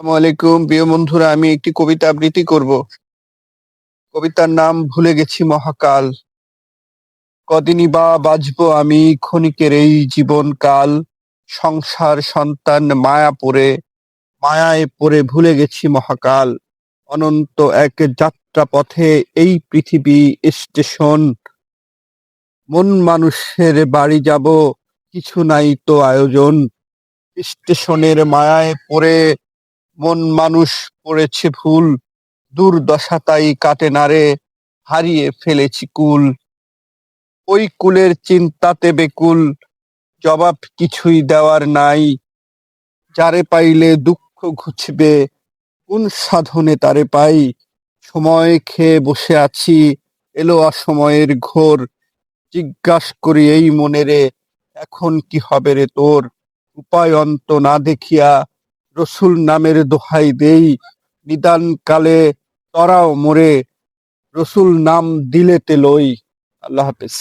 আসসালামু আলাইকুম প্রিয় বন্ধুরা, আমি একটি কবিতা আবৃত্তি করব। কবিতার নাম ভুলে গেছি মহাকাল। কদিনই বা বাঁচবো আমি, ক্ষণিকের এই জীবনকাল। সংসার সন্তান মায়ায় পড়ে ভুলে গেছি মহাকাল। অনন্ত এক যাত্রা পথে এই পৃথিবী স্টেশন। মন মানুষের বাড়ি যাব, কিছু নাই তো আয়োজন। স্টেশনের মায়ায় পড়ে মন মানুষ পড়েছে ভুল। দুর্দশা তাই কাটে না রে, হারিয়ে ফেলেছি কুল। ওই কুলের চিন্তাতে বেকুল, জবাব কিছুই দেওয়ার নাই। যারে পাইলে দুঃখ ঘুচবে, কোন সাধনে তারে পাই। সময় খেয়ে বসে আছি, এলো অসময়ের ঘোর। জিজ্ঞাস করি এই মনেরে, এখন কি হবে রে তোর। উপায় অন্ত না দেখিয়া রসুল নামের দোহাই দেই। নিদান কালে তরাও মোরে, রসুল নাম দিলেতে লই। আল্লাহ হাফেজ।